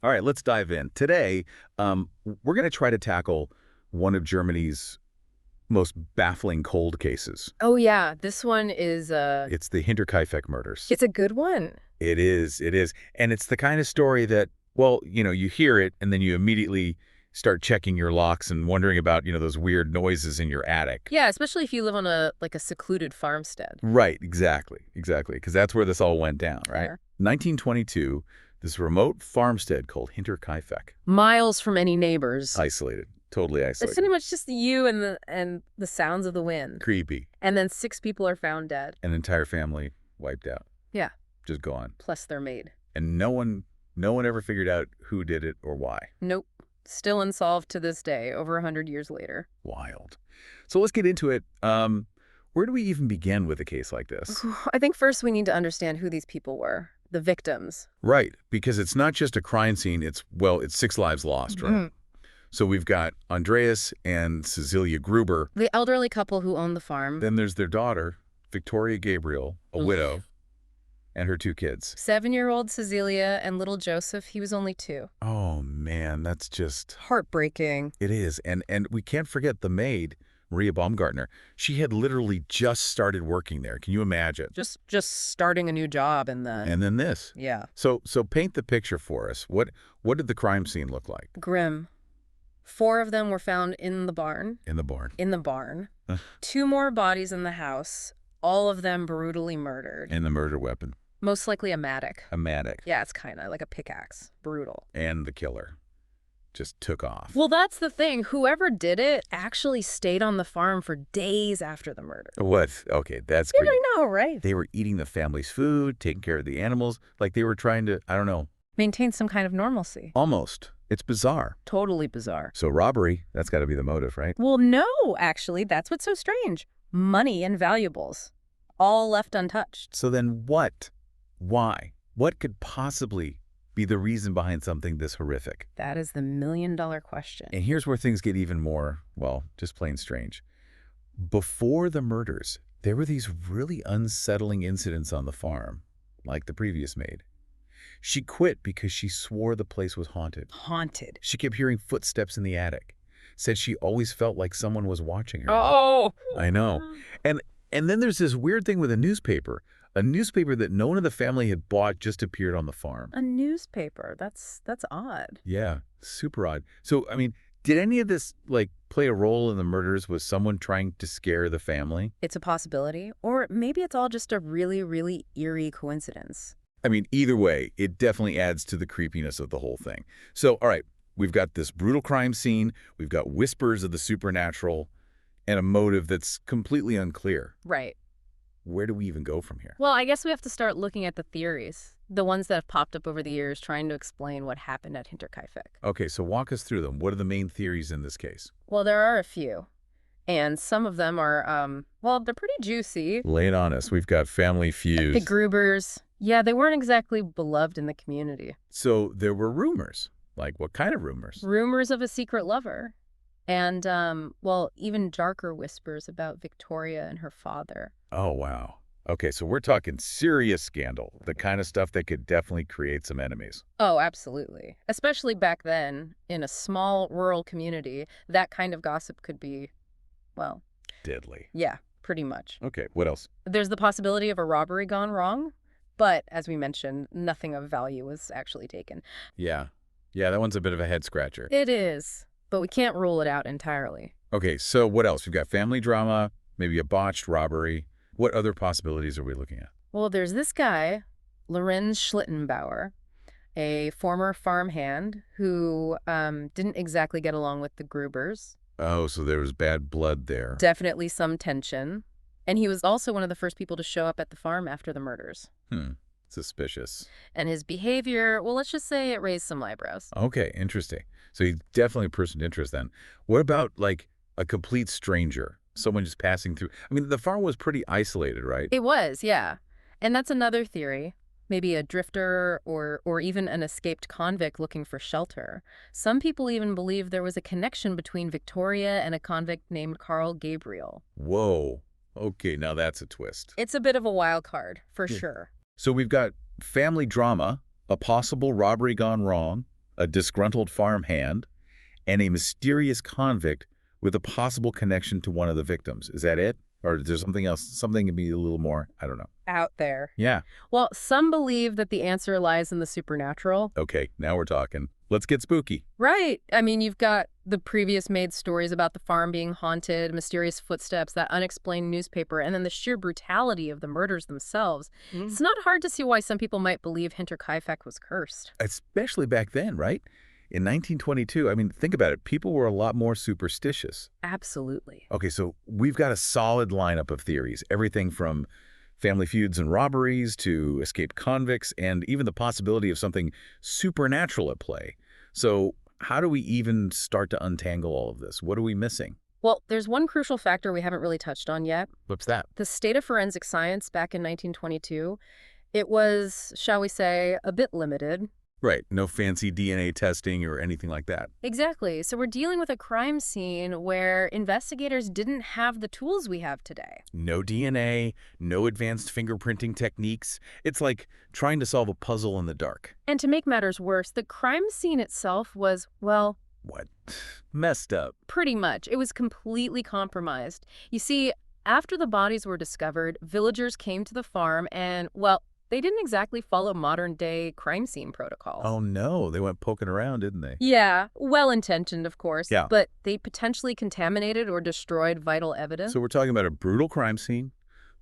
All right, let's dive in. Today, we're going to try to tackle one of Germany's most baffling cold cases. Oh yeah, this one is It's the Hinterkaifeck murders. it's a good one. It is, it is. And it's the kind of story that, well, you hear it and then you immediately start checking your locks and wondering about, those weird noises in your attic. Yeah, especially if you live on a secluded farmstead. Right, exactly, because that's where this all went down, right? Fair. 1922, this remote farmstead called Hinterkaifeck. Miles from any neighbors. Isolated, totally It's isolated. pretty much just you and the sounds of the wind. Creepy. And then 6 people are found dead. An entire family wiped out, Yeah, just gone. plus their maid. And no one ever figured out who did it or why. Nope. Still unsolved to this day, over 100 years later. Wild. So let's get into it. Where do we even begin with a case like this? I think first we need to understand who these people were, the victims. Right, because it's not just a crime scene, it's 6 lives lost, right? Mhm. So we've got Andreas and Cecilia Gruber. The elderly couple who owned the farm. Then there's their daughter, Victoria Gabriel, a Oof. widow, and her 2 kids. 7-year-old Cecilia and little Joseph, he was only 2. Oh, man, that's just... Heartbreaking. It is. And we can't forget the maid, Maria Baumgartner. She had literally just started working there. Can you imagine? Just starting a new job and And then this. yeah. So paint the picture for us. What did the crime scene look like? Grim. 4 of them were found in the barn. In the barn. In the barn. Ugh. 2 more bodies in the house, all of them brutally murdered. And the murder weapon. Most likely a mattock. A mattock. Yeah, it's kind of like a pickaxe. Brutal. And the killer just took off. Well, that's the thing. Whoever did it actually stayed on the farm for days after the murder. What? Okay, that's You creepy. know, right? They were eating the family's food, taking care of the animals, like they were trying to, I don't know, Maintain some kind of normalcy. almost. It's bizarre. Totally bizarre. So robbery, that's got to be the motive, right? Well, no, actually, that's what's so strange. Money and valuables, all left untouched. So then what? Why? What could possibly be the reason behind something this horrific? That is the million-dollar question. And here's where things get even more, well, just plain strange. Before the murders, there were these really unsettling incidents on the farm, like the previous maid. She quit because she swore the place was haunted. Haunted. She kept hearing footsteps in the attic. Said she always felt like someone was watching her. Oh! I know. And then there's this weird thing with a newspaper. A newspaper that no one in the family had bought just appeared on the farm. A newspaper. That's odd. Yeah, super odd. So, I mean, did any of this, play a role in the murders? Was someone trying to scare the family? It's a possibility. Or maybe it's all just a really, really eerie coincidence. I mean, either way, it definitely adds to the creepiness of the whole thing. So, all right, we've got this brutal crime scene, we've got whispers of the supernatural, and a motive that's completely unclear. Right. Where do we even go from here? Well, I guess we have to start looking at the theories, the ones that have popped up over the years trying to explain what happened at Hinterkaifeck. Okay, so walk us through them. What are the main theories in this case? Well, there are a few. And some of them are, well, they're pretty juicy. Lay it on us. We've got family The feuds. Grubers. Yeah, they weren't exactly beloved in the community. So there were rumors. Like what kind of rumors? Rumors of a secret lover. And, well, even darker whispers about Victoria and her father. Oh, wow. Okay, so we're talking serious scandal, the kind of stuff that could definitely create some enemies. Oh, absolutely. Especially back then, in a small rural community, that kind of gossip could be, well, Deadly. yeah, pretty much. Okay, what else? There's the possibility of a robbery gone wrong, but as we mentioned, nothing of value was actually taken. Yeah, that one's a bit of a head scratcher. It is, but we can't rule it out entirely. Okay, so what else? We've got family drama, maybe a botched robbery. What other possibilities are we looking at? Well, there's this guy, Lorenz Schlittenbauer, a former farmhand who didn't exactly get along with the Grubers. Oh, so there was bad blood there. Definitely some tension. And he was also one of the first people to show up at the farm after the murders. Suspicious. And his behavior, well, let's just say it raised some eyebrows. Okay, interesting. So he's definitely a person of interest then. What about, a complete stranger? Someone just passing through? I mean, the farm was pretty isolated, right? It was, yeah. And that's another theory. Maybe a drifter or even an escaped convict looking for shelter. Some people even believe there was a connection between Victoria and a convict named Carl Gabriel. Whoa. Okay, now that's a twist. It's a bit of a wild card, for Yeah. sure. So we've got family drama, a possible robbery gone wrong, a disgruntled farm hand, and a mysterious convict with a possible connection to one of the victims. Is that it? Or is there something else? Something can be a little more, I don't know. Out there. Yeah. Well, some believe that the answer lies in the supernatural. Okay, now we're talking. Let's get spooky. Right. I mean, you've got the previous made stories about the farm being haunted, mysterious footsteps, that unexplained newspaper, and then the sheer brutality of the murders themselves. It's not hard to see why some people might believe Hinterkaifeck was cursed. Especially back then, right? In 1922, I mean, think about it. People were a lot more superstitious. Absolutely. Okay, so we've got a solid lineup of theories. Everything from family feuds and robberies to escaped convicts and even the possibility of something supernatural at play. So how do we even start to untangle all of this? What are we missing? Well, there's one crucial factor we haven't really touched on yet. What's that? The state of forensic science back in 1922, it was, shall we say, a bit limited. Right, no fancy DNA testing or anything like that. Exactly. So we're dealing with a crime scene where investigators didn't have the tools we have today. No DNA, no advanced fingerprinting techniques. It's like trying to solve a puzzle in the dark. And to make matters worse, the crime scene itself was, well, What? Messed up. pretty much. It was completely compromised. You see, after the bodies were discovered, villagers came to the farm and, well, they didn't exactly follow modern-day crime scene protocols. Oh no, they went poking around, didn't they? Yeah, well-intentioned, of course. Yeah. But they potentially contaminated or destroyed vital evidence. So we're talking about a brutal crime scene,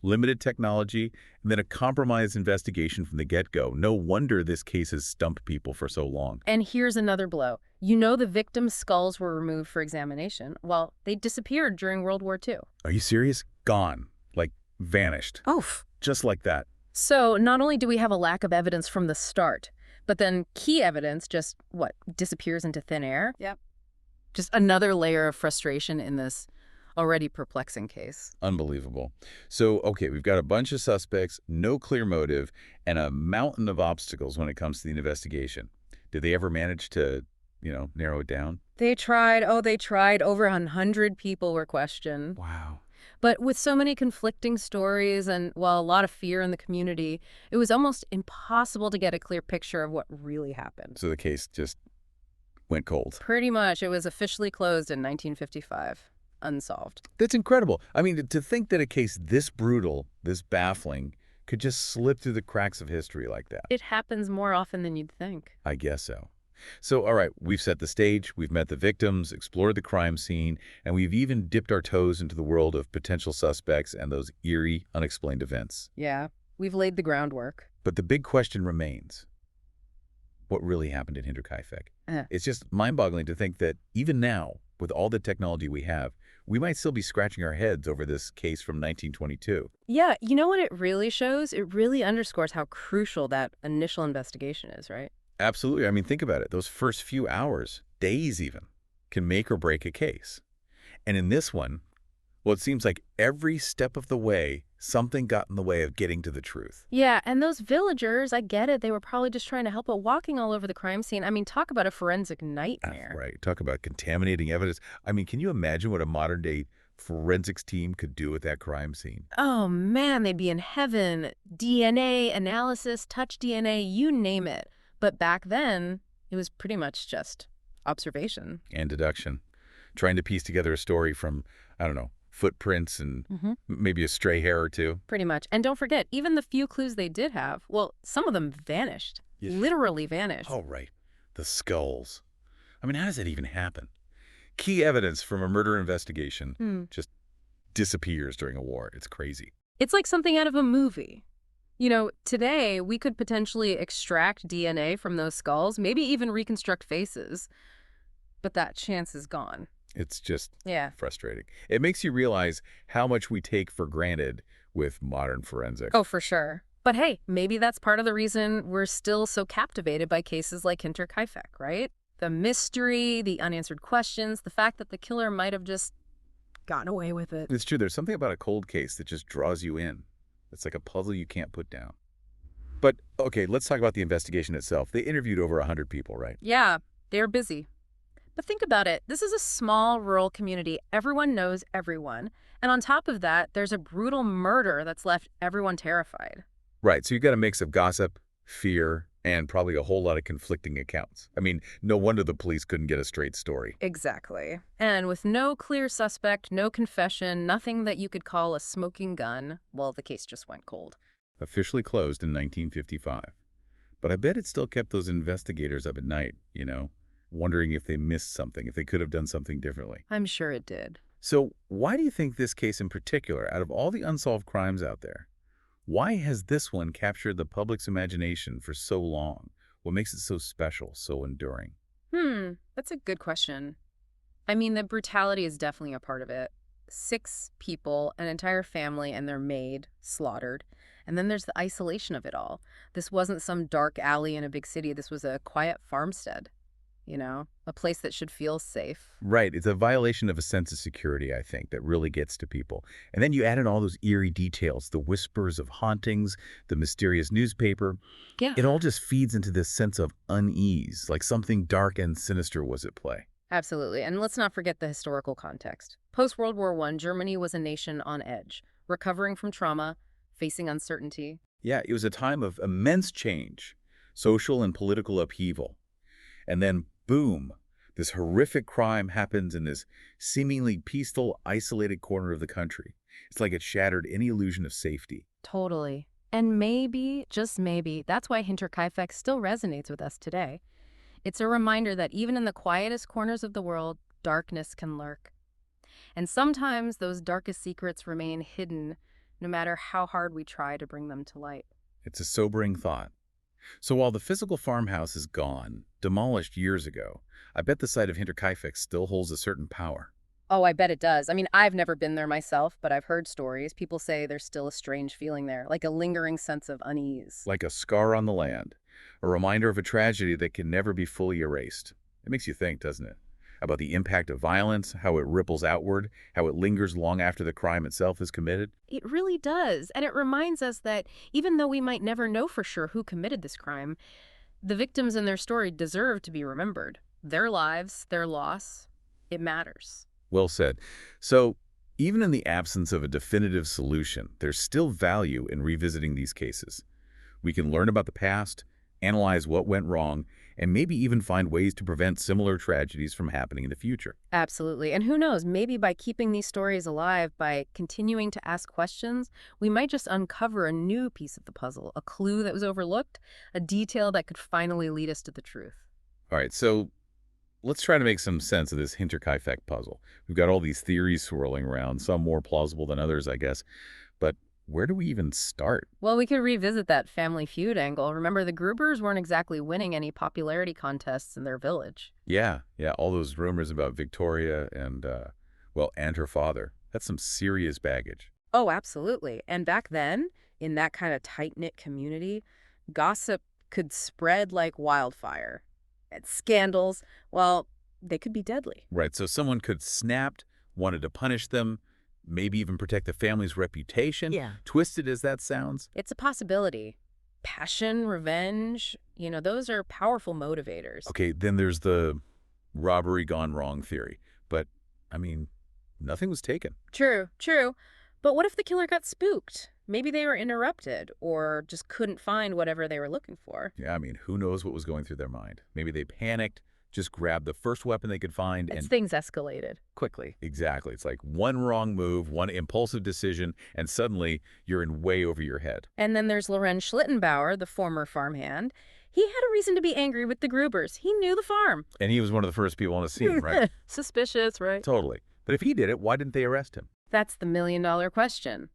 limited technology, and then a compromised investigation from the get-go. No wonder this case has stumped people for so long. And here's another blow. You know the victims' skulls were removed for examination. Well, they disappeared during World War II. Are you serious? Gone. Like, vanished. Oof. Just like that. So not only do we have a lack of evidence from the start, but then key evidence just, disappears into thin air? Yep. Just another layer of frustration in this already perplexing case. Unbelievable. So, okay, we've got a bunch of suspects, no clear motive, and a mountain of obstacles when it comes to the investigation. Did they ever manage to, narrow it down? They tried. Oh, they tried. Over 100 people were questioned. Wow. But with so many conflicting stories and, well, a lot of fear in the community, it was almost impossible to get a clear picture of what really happened. So the case just went cold. Pretty much. It was officially closed in 1955. Unsolved. That's incredible. I mean, to think that a case this brutal, this baffling, could just slip through the cracks of history like that. It happens more often than you'd think. I guess so. So, all right, we've set the stage, we've met the victims, explored the crime scene, and we've even dipped our toes into the world of potential suspects and those eerie, unexplained events. Yeah, we've laid the groundwork. But the big question remains, what really happened in Hinterkaifeck? It's just mind-boggling to think that even now, with all the technology we have, we might still be scratching our heads over this case from 1922. Yeah, you know what it really shows? It really underscores how crucial that initial investigation is, right? Absolutely. I mean, think about it. Those first few hours, days even, can make or break a case. And in this one, well, it seems like every step of the way, something got in the way of getting to the truth. Yeah, and those villagers, I get it. They were probably just trying to help, but walking all over the crime scene, I mean, talk about a forensic nightmare. Right. Talk about contaminating evidence. I mean, can you imagine what a modern-day forensics team could do with that crime scene? Oh, man, they'd be in heaven. DNA, analysis, touch DNA, you name it. But back then, it was pretty much just observation. And deduction. Trying to piece together a story from, I don't know, footprints and maybe a stray hair or two. Pretty much. And don't forget, even the few clues they did have, well, some of them vanished. Yeah. Literally vanished. Oh, right. The skulls. I mean, how does that even happen? Key evidence from a murder investigation just disappears during a war. It's crazy. It's like something out of a movie. You know, today we could potentially extract DNA from those skulls, maybe even reconstruct faces. But that chance is gone. It's just Yeah. frustrating. It makes you realize how much we take for granted with modern forensics. Oh, for sure. But hey, maybe that's part of the reason we're still so captivated by cases like Hinterkaifeck, right? The mystery, the unanswered questions, the fact that the killer might have just gotten away with it. It's true. There's something about a cold case that just draws you in. It's like a puzzle you can't put down. But, okay, let's talk about the investigation itself. They interviewed over 100 people, right? Yeah, they're busy. But think about it. This is a small rural community. Everyone knows everyone. And on top of that, there's a brutal murder that's left everyone terrified. Right, so you've got a mix of gossip, fear, And probably a whole lot of conflicting accounts. I mean, no wonder the police couldn't get a straight story. Exactly. And with no clear suspect, no confession, nothing that you could call a smoking gun, well, the case just went cold. Officially closed in 1955. But I bet it still kept those investigators up at night, wondering if they missed something, if they could have done something differently. I'm sure it did. So why do you think this case in particular, out of all the unsolved crimes out there, why has this one captured the public's imagination for so long? What makes it so special, so enduring? That's a good question. I mean, the brutality is definitely a part of it. 6 people, an entire family and their maid, slaughtered. And then there's the isolation of it all. This wasn't some dark alley in a big city. This was a quiet farmstead, a place that should feel safe. Right. It's a violation of a sense of security, I think, that really gets to people. And then you add in all those eerie details, the whispers of hauntings, the mysterious newspaper. Yeah. It all just feeds into this sense of unease, like something dark and sinister was at play. Absolutely. And let's not forget the historical context. Post-World War I, Germany was a nation on edge, recovering from trauma, facing uncertainty. Yeah, it was a time of immense change, social and political upheaval. And then, boom, this horrific crime happens in this seemingly peaceful, isolated corner of the country. It's like it shattered any illusion of safety. Totally. And maybe, just maybe, that's why Hinterkaifeck still resonates with us today. It's a reminder that even in the quietest corners of the world, darkness can lurk. And sometimes those darkest secrets remain hidden, no matter how hard we try to bring them to light. It's a sobering thought. So while the physical farmhouse is gone, demolished years ago, I bet the site of Hinterkaifeck still holds a certain power. Oh, I bet it does. I mean, I've never been there myself, but I've heard stories. People say there's still a strange feeling there, like a lingering sense of unease. Like a scar on the land, a reminder of a tragedy that can never be fully erased. It makes you think, doesn't it? About the impact of violence, how it ripples outward, how it lingers long after the crime itself is committed. It really does. And it reminds us that even though we might never know for sure who committed this crime, the victims and their story deserve to be remembered. Their lives, their loss, it matters. Well said. So, even in the absence of a definitive solution, there's still value in revisiting these cases. We can learn about the past, analyze what went wrong, and maybe even find ways to prevent similar tragedies from happening in the future. Absolutely. And who knows, maybe by keeping these stories alive, by continuing to ask questions, we might just uncover a new piece of the puzzle, a clue that was overlooked, a detail that could finally lead us to the truth. All right, so let's try to make some sense of this Hinterkaifeck puzzle. We've got all these theories swirling around, some more plausible than others, I guess. But where do we even start? Well, we could revisit that family feud angle. Remember, the Grubers weren't exactly winning any popularity contests in their village. Yeah, all those rumors about Victoria and her father. That's some serious baggage. Oh, absolutely. And back then, in that kind of tight-knit community, gossip could spread like wildfire. And scandals, well, they could be deadly. Right, so someone could snapped, wanted to punish them, maybe even protect the family's reputation. Yeah. Twisted as that sounds. It's a possibility. Passion, revenge, those are powerful motivators. Okay, then there's the robbery gone wrong theory. But, I mean, nothing was taken. True. But what if the killer got spooked? Maybe they were interrupted or just couldn't find whatever they were looking for. Yeah, I mean, who knows what was going through their mind? Maybe they panicked, just grabbed the first weapon they could find, and things escalated quickly. Exactly. It's like one wrong move, one impulsive decision, and suddenly you're in way over your head. And then there's Lorenz Schlittenbauer, the former farmhand. He had a reason to be angry with the Grubers. He knew the farm. And he was one of the first people on the scene, right? Suspicious, right? Totally. But if he did it, why didn't they arrest him? That's the million-dollar question.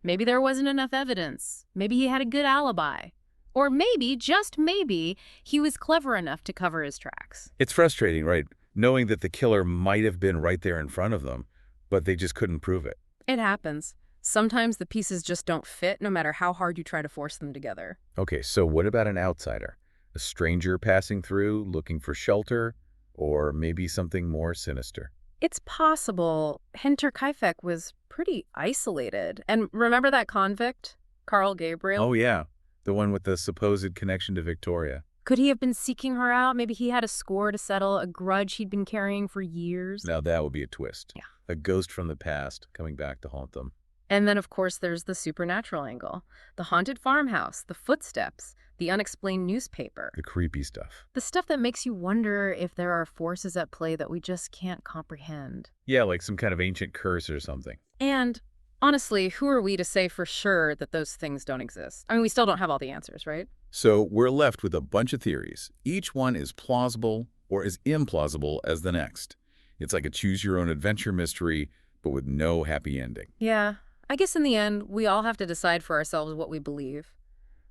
Maybe there wasn't enough evidence. Maybe he had a good alibi. Or maybe, just maybe, he was clever enough to cover his tracks. It's frustrating, right? Knowing that the killer might have been right there in front of them, but they just couldn't prove it. It happens. Sometimes the pieces just don't fit, no matter how hard you try to force them together. Okay, so what about an outsider? A stranger passing through, looking for shelter, or maybe something more sinister? It's possible. Hinterkaifeck was pretty isolated. And remember that convict, Carl Gabriel? Oh, yeah. The one with the supposed connection to Victoria. Could he have been seeking her out? Maybe he had a score to settle, a grudge he'd been carrying for years. Now that would be a twist. Yeah. A ghost from the past coming back to haunt them. And then, of course, there's the supernatural angle. The haunted farmhouse, the footsteps, the unexplained newspaper. The creepy stuff. The stuff that makes you wonder if there are forces at play that we just can't comprehend. Yeah, like some kind of ancient curse or something. And honestly, who are we to say for sure that those things don't exist? I mean, we still don't have all the answers, right? So we're left with a bunch of theories. Each one is plausible or as implausible as the next. It's like a choose-your-own-adventure mystery, but with no happy ending. Yeah, I guess in the end, we all have to decide for ourselves what we believe.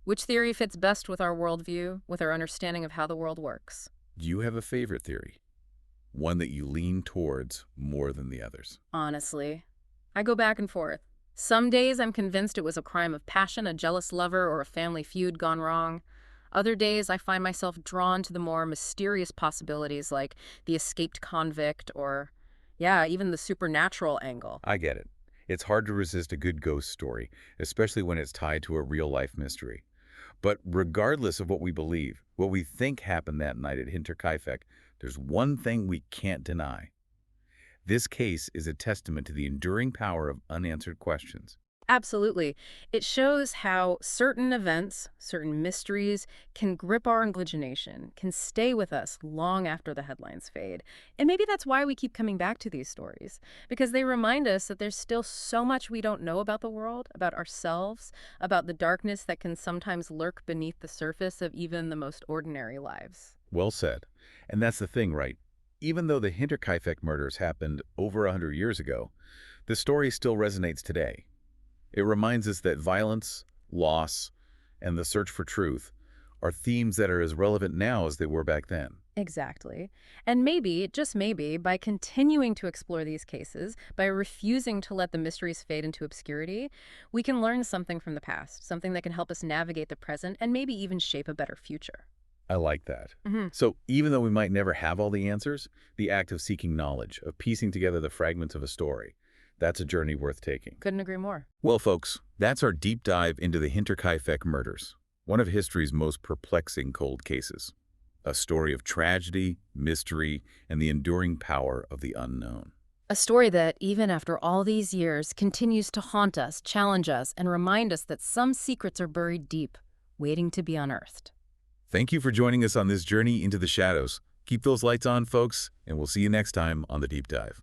Which theory fits best with our worldview, with our understanding of how the world works? Do you have a favorite theory? One that you lean towards more than the others? Honestly, I go back and forth. Some days I'm convinced it was a crime of passion, a jealous lover, or a family feud gone wrong. Other days I find myself drawn to the more mysterious possibilities like the escaped convict or, yeah, even the supernatural angle. I get it. It's hard to resist a good ghost story, especially when it's tied to a real-life mystery. But regardless of what we believe, what we think happened that night at Hinterkaifeck, there's one thing we can't deny. This case is a testament to the enduring power of unanswered questions. Absolutely. It shows how certain events, certain mysteries can grip our imagination, can stay with us long after the headlines fade. And maybe that's why we keep coming back to these stories, because they remind us that there's still so much we don't know about the world, about ourselves, about the darkness that can sometimes lurk beneath the surface of even the most ordinary lives. Well said. And that's the thing, right? Even though the Hinterkaifeck murders happened over 100 years ago, the story still resonates today. It reminds us that violence, loss, and the search for truth are themes that are as relevant now as they were back then. Exactly. And maybe, just maybe, by continuing to explore these cases, by refusing to let the mysteries fade into obscurity, we can learn something from the past, something that can help us navigate the present and maybe even shape a better future. I like that. Hmm. So even though we might never have all the answers, the act of seeking knowledge, of piecing together the fragments of a story, that's a journey worth taking. Couldn't agree more. Well, folks, that's our deep dive into the Hinterkaifeck murders, one of history's most perplexing cold cases. A story of tragedy, mystery, and the enduring power of the unknown. A story that, even after all these years, continues to haunt us, challenge us, and remind us that some secrets are buried deep, waiting to be unearthed. Thank you for joining us on this journey into the shadows. Keep those lights on, folks, and we'll see you next time on The Deep Dive.